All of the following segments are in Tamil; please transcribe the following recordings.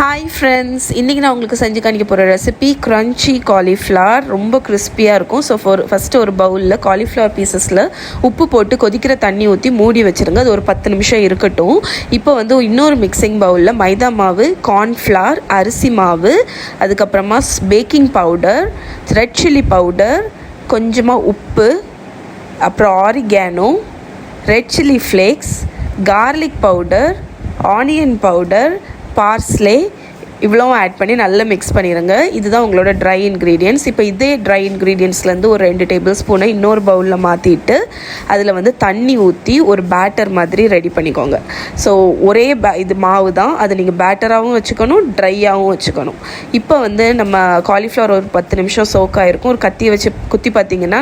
ஹாய் ஃப்ரெண்ட்ஸ், இன்றைக்கி நான் உங்களுக்கு செஞ்சு காணிக்க போகிற ரெசிபி க்ரன்ச்சி காலிஃப்ளவர். ரொம்ப கிறிஸ்பியாக இருக்கும். ஸோ ஃபஸ்ட்டு ஒரு பவுலில் காலிஃப்ளவர் பீசஸில் உப்பு போட்டு கொதிக்கிற தண்ணி ஊற்றி மூடி வச்சுருங்க. அது ஒரு 10 நிமிஷம் இருக்கட்டும். இப்போ இன்னொரு மிக்சிங் பவுலில் மைதா மாவு, கார்ன்ஃப்ளவர், அரிசி மாவு, அதுக்கப்புறமா baking powder, red chilli powder, கொஞ்சமாக உப்பு, அப்புறம் oregano, red chilli flakes, garlic powder, onion powder, parsley இவ்வளவும் ஆட் பண்ணி நல்லா மிக்ஸ் பண்ணிடுங்க. இதுதான் உங்களோட ட்ரை இன்க்ரீடியன்ட்ஸ். இப்போ இதே ட்ரை இன்க்ரீடியன்ட்ஸ்லேருந்து ஒரு 2 டேபிள் ஸ்பூனை இன்னொரு பவுலில் மாற்றிட்டு அதில் தண்ணி ஊற்றி ஒரு பேட்டர் மாதிரி ரெடி பண்ணிக்கோங்க. ஸோ ஒரே இது மாவு தான், அதை நீங்கள் பேட்டராகவும் வச்சுக்கணும், ட்ரையாகவும் வச்சுக்கணும். இப்போ நம்ம காலிஃப்ளவர் ஒரு 10 நிமிஷம் சோக் ஆகிருக்கும். ஒரு கத்தியை வச்சு குத்தி பார்த்தீங்கன்னா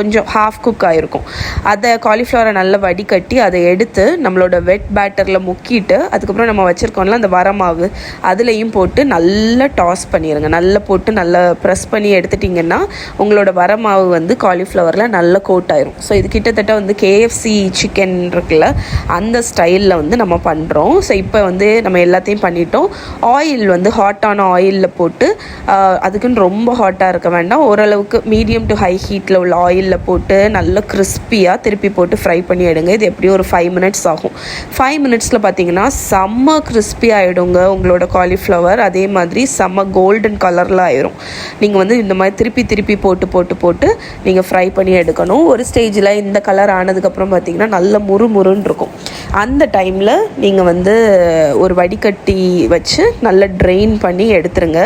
கொஞ்சம் ஹாஃப் குக் ஆகிருக்கும். அதை காலிஃப்ளவரை நல்லா வடிகட்டி அதை எடுத்து நம்மளோட வெட் பேட்டரில் முக்கிட்டு அதுக்கப்புறம் நம்ம வச்சுருக்கோம்ல அந்த வரமாவு அதுலேயும் போட்டு நல்லா டாஸ் பண்ணிடுங்க. நல்லா போட்டு நல்லா ப்ரெஸ் பண்ணி எடுத்துட்டிங்கன்னா உங்களோட வரமாவு காலிஃப்ளவரில் நல்லா கோட் ஆயிரும். ஸோ இது கிட்டத்தட்ட KFC சிக்கன் இருக்குல்ல அந்த ஸ்டைலில் நம்ம பண்ணுறோம். ஸோ இப்போ நம்ம எல்லாத்தையும் பண்ணிட்டோம். ஆயில் ஹாட்டான ஆயிலில் போட்டு அதுக்குன்னு ரொம்ப ஹாட்டாக இருக்க வேண்டாம், ஓரளவுக்கு மீடியம் டு ஹை ஹீட்டில் உள்ள ஆயிலில் போட்டு நல்லா கிறிஸ்பியாக திருப்பி போட்டு ஃப்ரை பண்ணி எடுங்க. இது எப்படியும் ஒரு 5 மினிட்ஸ் ஆகும். 5 மினிட்ஸில் பார்த்தீங்கன்னா செம்ம கிறிஸ்பி ஆகிடுங்க உங்களோட காலிஃப்ளவர். அதே மாதிரி செம்ம கோல்டன் கலரில் ஆயிரும். நீங்கள் இந்த மாதிரி திருப்பி திருப்பி போட்டு போட்டு போட்டு நீங்கள் ஃப்ரை பண்ணி எடுக்கணும். ஒரு ஸ்டேஜில் இந்த கலர் ஆனதுக்கப்புறம் பார்த்தீங்கன்னா நல்ல முறுமுறுன்னு இருக்கும். அந்த டைமில் நீங்கள் ஒரு வடிகட்டி வச்சு நல்லா ட்ரெயின் பண்ணி எடுத்துருங்க.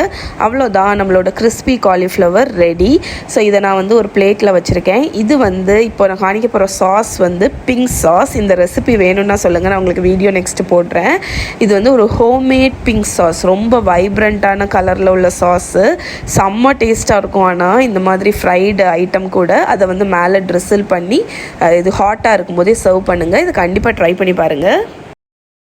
அவ்வளோதான், நம்மளோட கிறிஸ்பி காலிஃப்ளவர் ரெடி. ஸோ இதை நான் ஒரு பிளேட்டில் வச்சுருக்கேன். இது இப்போ நான் காணிக்க போகிற சாஸ் பிங்க் சாஸ். இந்த ரெசிபி வேணும்னா சொல்லுங்கள், நான் உங்களுக்கு வீடியோ நெக்ஸ்ட்டு போடுறேன். இது ஒரு ஹோம்மேட் பிங்க் சாஸ், ரொம்ப வைப்ரண்ட்டான கலரில் உள்ள சாஸு, செம்ம டேஸ்ட்டாக இருக்கும். ஆனால் இந்த மாதிரி ஃப்ரைடு ஐட்டம் கூட அதை மேலே ட்ரிசில் பண்ணி இது ஹாட்டாக இருக்கும்போதே சர்வ் பண்ணுங்கள். இது கண்டிப்பாக ட்ரை பண்ணி பாருங்கள்.